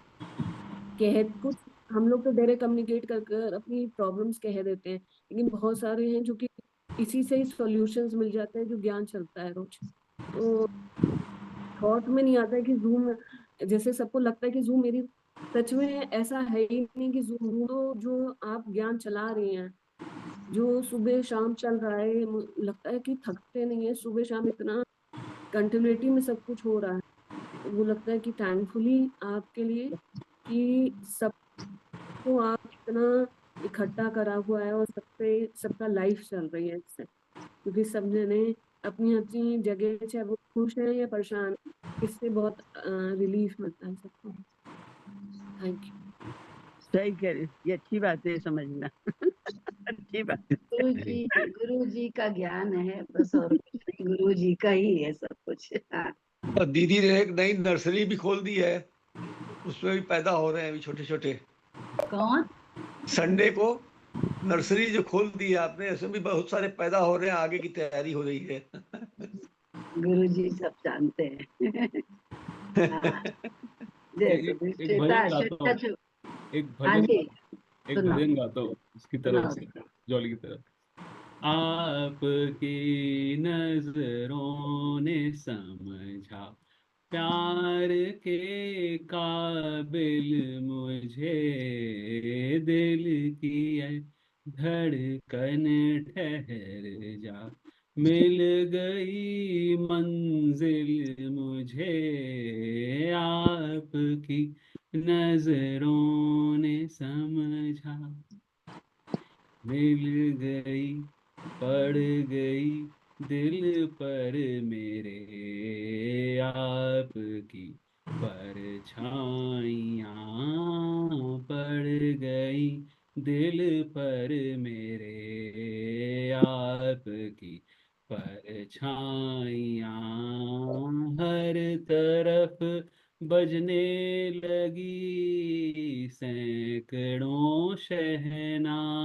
कह कुछ हम लोग तो डायरेक्ट कम्युनिकेट कर कर अपनी प्रॉब्लम्स कह देते हैं, लेकिन बहुत सारे हैं जो कि इसी से ही सॉल्यूशंस मिल जाते हैं, जो ज्ञान चलता है रोज। तो थॉट में नहीं आता है कि जूम, जैसे सबको लगता है कि जूम मेरी, सच में ऐसा है ही नहीं कि जूम तो जो आप ज्ञान चला रही हैं, जो सुबह शाम चल रहा है, लगता है कि थकते नहीं है सुबह शाम, इतना कंटिन्यूटी में सब कुछ हो रहा है। तो वो लगता है कि थैंकफुली आपके लिए कि सबको आप इतना इकट्ठा करा हुआ है और सब पे सबका लाइफ चल रही है इससे, क्योंकि सब जने अपनी अपनी जगह, चाहे वो खुश है या परेशान, इससे बहुत रिलीफ मिलता है सबको। Thank you. सही कह रहे हो, ये अच्छी बात है समझना। अच्छी बात है। गुरु जी का ज्ञान है बस, और गुरु जी का ही है सब कुछ। हाँ। और दीदी ने एक नई नर्सरी भी खोल दी है, उसमें भी पैदा हो रहे हैं अभी छोटे छोटे। कौन? संडे को नर्सरी जो खोल दी है आपने, उसमें भी बहुत सारे पैदा हो रहे हैं, आगे की तैयारी हो रही है। गुरु जी सब जानते हैं। हाँ। एक भजन गाता हूँ, एक हाँ भजन, जी, एक भजन गाता हूँ उसकी तरफ से, सुनाओ। जॉली की तरफ। आपकी नजरों ने समझा प्यार के काबिल मुझे दिल की है धड़कन ठहर जा, मिल गई मंजिल मुझे आपकी नजरों ने समझा, मिल गई पड़ गई दिल पर मेरे आपकी परछाइयाँ, पड़ गई दिल पर मेरे आपकी परछाइयाँ, हर तरफ बजने लगी सैकड़ों शहनाइयाँ,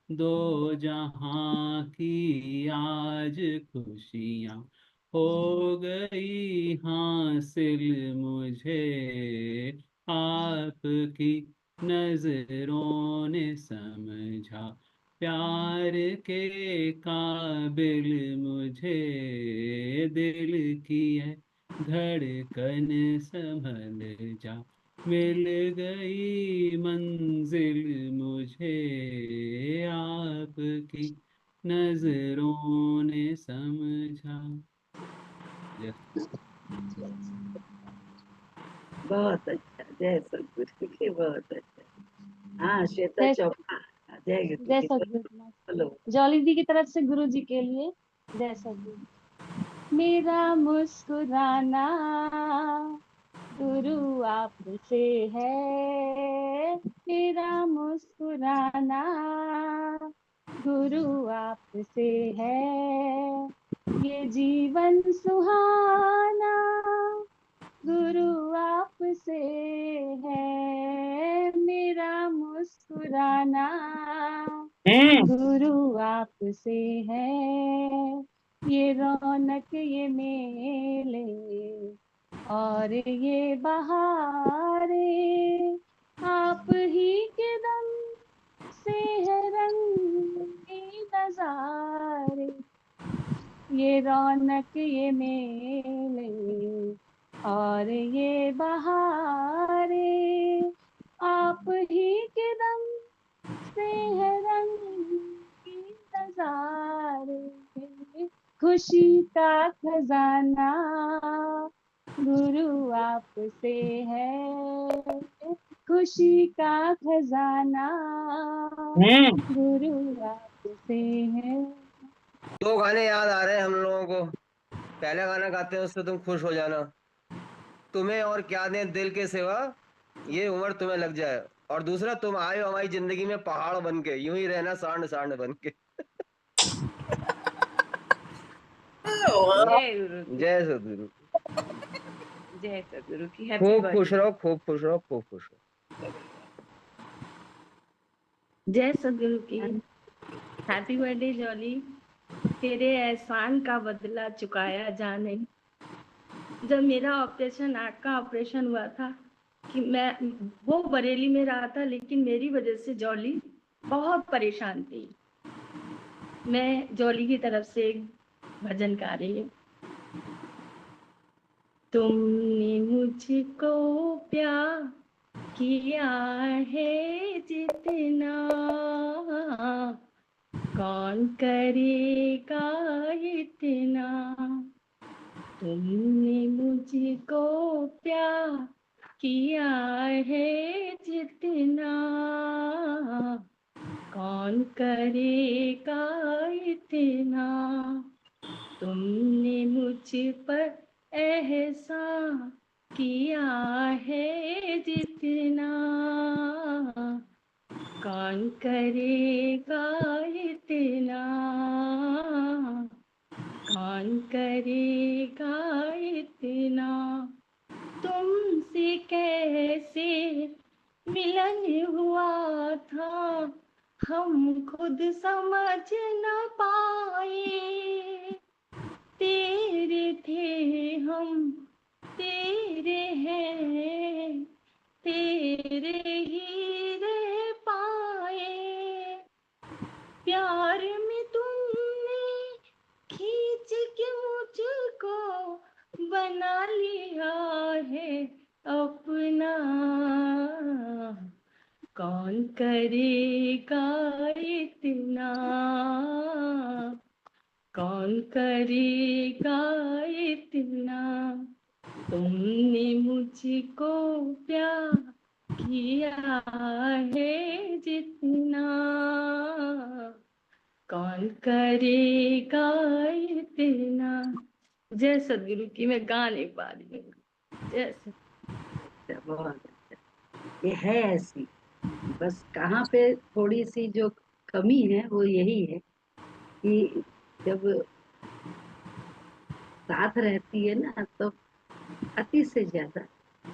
दो जहां की आज खुशियाँ हो गई हासिल मुझे आपकी नजरों ने समझा, प्यार के काबिल मुझे दिल की है धड़कन संभल जा, मिल गई मंजिल मुझे आपकी नजरों ने समझा। बहुत अच्छा, जय सतगुरु की, बहुत अच्छा। हाँ श्वेता जय चौपड़ा, जय गुरु जय की, सतगुरु। बोलो। जॉली दी की तरफ से गुरु जी के लिए जय सतगुरु। मेरा मुस्कुराना गुरु आपसे है, मेरा मुस्कुराना गुरु आपसे है, ये जीवन सुहाना गुरु आपसे है, मेरा मुस्कुराना गुरु आपसे है, ये रौनक ये मेले और ये बहारे आप ही के दम से है रंगी नजारे, ये रौनक ये मेले और ये बहारे आप ही के दम से है रंगी नजारे, खुशी का खजाना गुरु आपसे है, खुशी का खजाना गुरु आपसे है। दो गाने याद आ रहे हैं हम लोगों को। पहला गाना गाते हैं उससे तुम खुश हो जाना, तुम्हें और क्या दें दिल के सिवा ये उम्र तुम्हें लग जाए, और दूसरा तुम आए हो हमारी जिंदगी में पहाड़ बन के, यूं ही रहना सांड सांड बन के। जय गुरु की, जय सतगुरु। जय सतगुरु की, हैप्पी खूब खुश बर्थडे। रहो, खूब खुश रहो, खूब खुश रहो। जय सतगुरु की, हैप्पी बर्थडे जॉली। तेरे एहसान का बदला चुकाया जा नहीं। जब मेरा ऑपरेशन, आँख का ऑपरेशन हुआ था कि मैं वो बरेली में रहा था, लेकिन मेरी वजह से जॉली बहुत परेशान थी। मैं जॉली की तरफ से एक भजन गा रही हूँ। तुमने मुझको प्यार किया है जितना, कौन करेगा इतना, तुमने मुझको प्यार किया है जितना, कौन करेगा इतना, तुमने मुझ पर एहसान किया है जितना, कौन करेगा इतना, कौन करेगा इतना, तुमसे कैसे मिलन हुआ था हम खुद समझ न पाए, तेरे थे हम तेरे हैं तेरे ही रह पाए, प्यार में तुमने खींच के मुझको करेगा इतना, कौन करेगा इतना, तुमने मुझको प्यार किया है जितना, कौन करेगा इतना। जय सदगुरु की। मैं गा नहीं पा रही हूँ। जय सदगुरु। बहुत अच्छा। ये है ऐसी, बस कहाँ पे थोड़ी सी जो कमी है वो यही है कि जब साथ रहती है ना तो अति से ज्यादा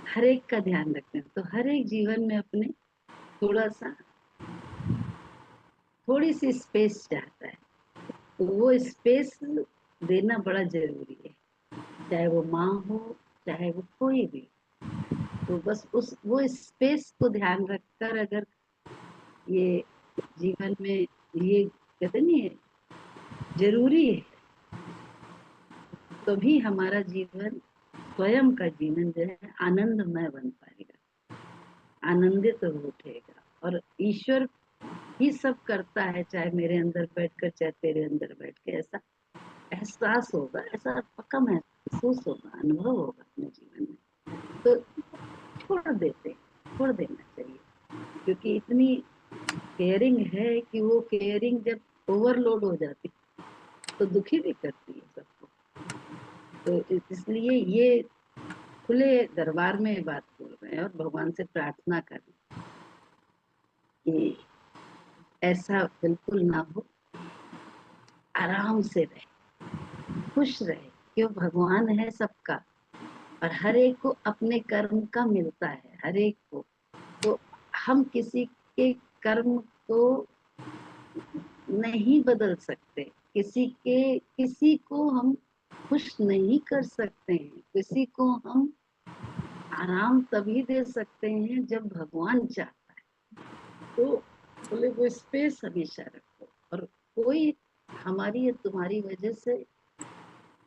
हर एक का ध्यान रखते हैं, तो हर एक जीवन में अपने थोड़ा सा थोड़ी सी स्पेस चाहता है, तो वो स्पेस देना बड़ा जरूरी है, चाहे वो माँ हो चाहे वो कोई भी। तो बस उस वो स्पेस को ध्यान रखकर अगर ये जीवन में ये कहते नहीं है जरूरी है, तभी हमारा जीवन स्वयं का जीवन जो है आनंदमय बन पाएगा, आनंदित हो उठेगा। और ईश्वर ही सब करता है, चाहे मेरे अंदर बैठकर चाहे तेरे अंदर बैठ के, ऐसा एहसास होगा, ऐसा पक्का महसूस होगा, अनुभव होगा अपने जीवन में। तो छोड़ देना चाहिए, क्योंकि इतनी केयरिंग है कि वो केयरिंग जब ओवरलोड हो जाती तो दुखी भी करती है सबको। तो इसलिए ये खुले दरबार में बात बोल रहे हैं और भगवान से प्रार्थना कर रहे हैं कि ऐसा बिल्कुल ना हो, आराम से रहे, खुश रहे, क्यों भगवान है सबका और हर एक को अपने कर्म का मिलता है, हर एक को। तो हम किसी के कर्म को नहीं बदल सकते, किसी को हम खुश नहीं कर सकते हैं, किसी को हम आराम तभी दे सकते हैं जब भगवान चाहता है। तो बोले वो स्पेस हमेशा रखो, और कोई हमारी या तुम्हारी वजह से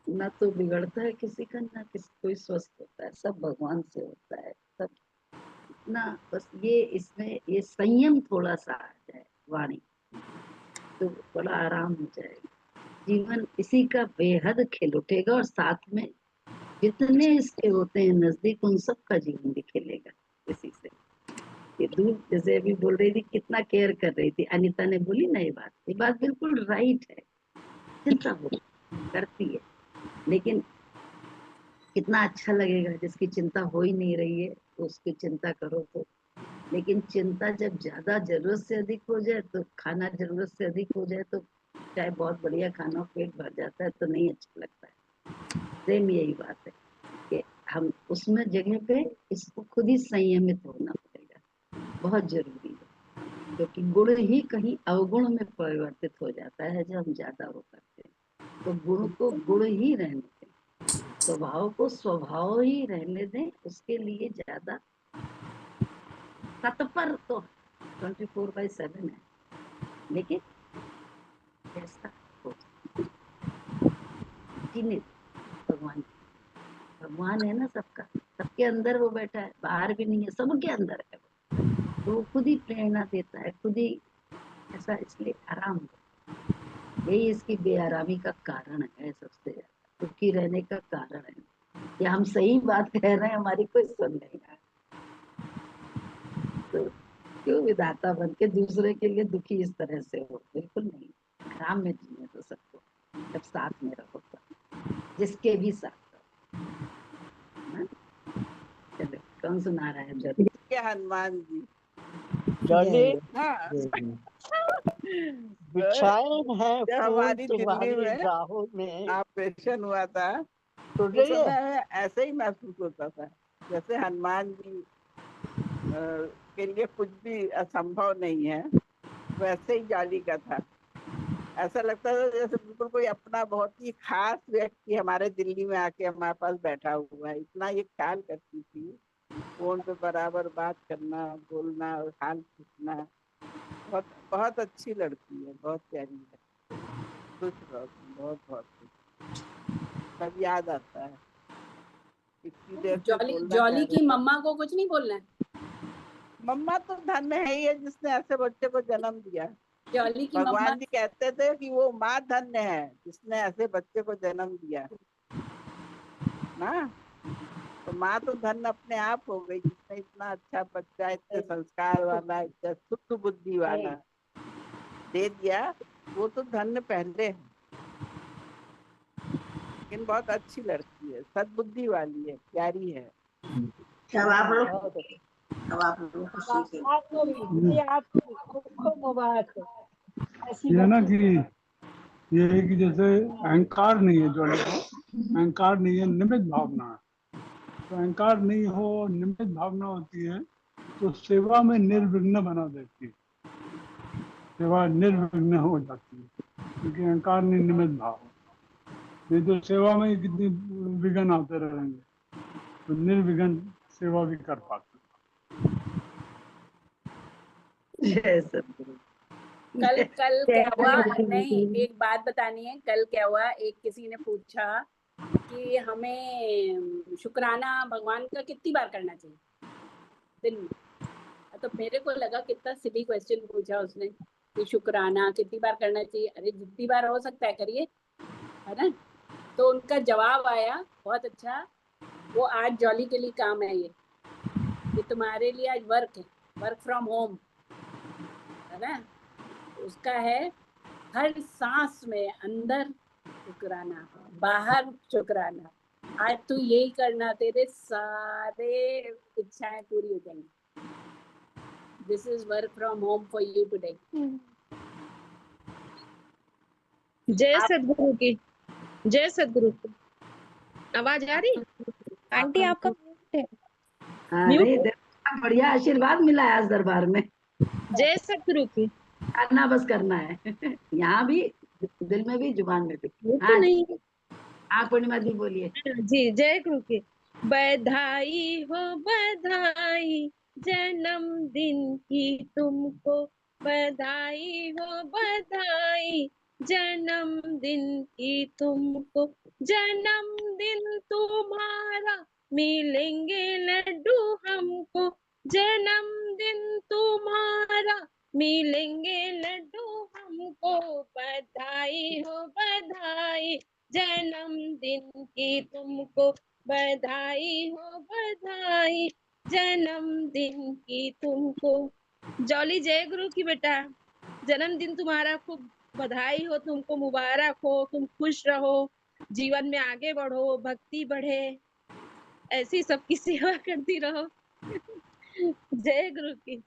ना तो बिगड़ता है किसी का, ना किसी कोई स्वस्थ होता है, सब भगवान से होता है सब ना। बस ये इसमें ये संयम थोड़ा सा आ जाए वाणी, तो बड़ा आराम हो जाएगा, जीवन इसी का बेहद खिल उठेगा। और साथ में जितने इसके होते हैं नजदीक, उन सब का जीवन भी खिलेगा इसी से। ये दूर, जैसे अभी बोल रही थी कितना केयर कर रही थी अनीता ने, बोली ना ये बात बिल्कुल राइट है, चिंता वो करती है, लेकिन कितना अच्छा लगेगा जिसकी चिंता हो ही नहीं रही है तो उसकी चिंता करो। तो लेकिन चिंता जब ज्यादा जरूरत से अधिक हो जाए, तो खाना जरूरत से अधिक हो जाए, तो चाहे बहुत बढ़िया खाना पेट भर जाता है तो नहीं अच्छा लगता है। सेम यही बात है कि हम उसमें जगह पे इसको खुद ही संयमित होना पड़ेगा, बहुत जरूरी है, क्योंकि गुण ही कहीं अवगुण में परिवर्तित हो जाता है जब हम ज्यादा वो करते हैं। तो गुण को गुण ही रहने दें, स्वभाव को स्वभाव ही रहने दें, उसके लिए ज्यादा तत्पर तो 24/7 है, लेकिन ऐसा हो भगवान है ना सबका, सबके अंदर वो बैठा है, बाहर भी नहीं है, सबके अंदर है वो। तो वो खुद ही प्रेरणा देता है, खुद ही ऐसा, इसलिए आराम दो। यही इसकी बेआरामी का कारण है, सबसे ज्यादा दुखी रहने का कारण है। या हम सही बात कह रहे हैं, हमारी कोई सुन नहीं रहा, तो क्यों विधाता बन के दूसरे के लिए दुखी इस तरह से हो, बिल्कुल नहीं। आराम में जीने तो सबको, जब साथ में रहो तो, जिसके भी साथ रहो। चलो कौन सुना रहा है? जल्दी हनुमान जी जॉली हाँ बिछाए हैं जब फूल हमारी दिल्ली तुम्हारी में राहों में, ऑपरेशन हुआ था सुन उस रही है? समय ऐसे ही महसूस होता था जैसे हनुमान जी के लिए कुछ भी असंभव नहीं है, वैसे ही जाली का था। ऐसा लगता था जैसे बिल्कुल कोई अपना बहुत ही खास व्यक्ति हमारे दिल्ली में आके हमारे पास बैठा हुआ है, इतना ये ख्याल करती थी। फोन पे बराबर बात करना, बोलना और हाल पूछना। बहुत बहुत अच्छी लड़की है, बहुत प्यारी है, खुश रहो तुम, बहुत बहुत खुश। सब याद आता है, इतनी देर से बोलना जॉली चाह की रहे मम्मा को कुछ नहीं बोलना है। मम्मा तो धन्य है ही है जिसने ऐसे बच्चे को जन्म दिया। जॉली की मम्मा भगवान जी कहते थे कि वो माँ धन्य है जिसने ऐसे बच्चे को जन्म दिया ना। तो माँ तो धन्य अपने आप हो गई जिसने इतना अच्छा बच्चा, इतने संस्कार वाला, इतना शुद्ध बुद्धि वाला दे दिया। वो तो धन्य पहले है, लेकिन बहुत अच्छी लड़की है, सद्बुद्धि वाली है, प्यारी है। अब आप लोग बहुत अब आप लोग खुशी से आपको भी आपको खूब मुबारक हो ऐसी ये ना बच्ची। कि ये है कि जैसे अहंकार नहीं है जॉली को, अहंकार नहीं है, निमित्त भावना है। तो अहंकार नहीं हो, निमित्त भावना होती है तो सेवा में निर्विघ्न बना देती है, सेवा निर्विघ्न हो जाती है, क्योंकि अहंकार नहीं, निमित्त भाव। नहीं तो सेवा में ही कितनी विघ्न आते रहेंगे, तो निर्विघ्न सेवा भी कर पाते। जय सद्गुरु। कल क्या जय हुआ, सद्गुरु। नहीं एक बात बतानी है। कल क्या हुआ, एक किसी ने पूछा कि हमें शुक्राना भगवान का कितनी बार करना चाहिए दिन में। तो मेरे को लगा कितना सिली क्वेश्चन पूछा उसने कि शुक्राना कितनी बार करना चाहिए। अरे जितनी बार हो सकता है करिए, है ना। तो उनका जवाब आया बहुत अच्छा, वो आज जॉली के लिए काम है ये तुम्हारे लिए आज वर्क है, वर्क फ्रॉम होम, है ना। उसका है हर सांस में अंदर शुक्राना, बाहर शुक्राना। आज तू यही करना, तेरे सारे इच्छाएं पूरी हो जाएंगी। This is work from home for you today. जय सद्गुरु की, जय सद्गुरु की। आवाज आ रही? आंटी आपका म्यूट है। अरे बढ़िया आशीर्वाद मिला है आज दरबार में। जय सद्गुरु की। करना बस करना है यहाँ भी, दिल में भी, जुबान में भी। वो तो हाँ नहीं। हाँ पूर्णिमा जी बोलिए। जी जय गुरु की। बधाई हो बधाई जन्मदिन की तुमको, बधाई हो बधाई जन्मदिन की तुमको, जन्मदिन तुम्हारा मिलेंगे लड्डू हमको, जन्मदिन तुम्हारा मिलेंगे लड्डू हमको, बधाई हो बधाई जन्मदिन की तुमको, बधाई हो बधाई जन्मदिन की तुमको। जॉली जय गुरु की बेटा, जन्मदिन तुम्हारा खूब बधाई हो, तुमको मुबारक हो, तुम खुश रहो, जीवन में आगे बढ़ो, भक्ति बढ़े, ऐसी सबकी सेवा करती रहो। जय गुरु की।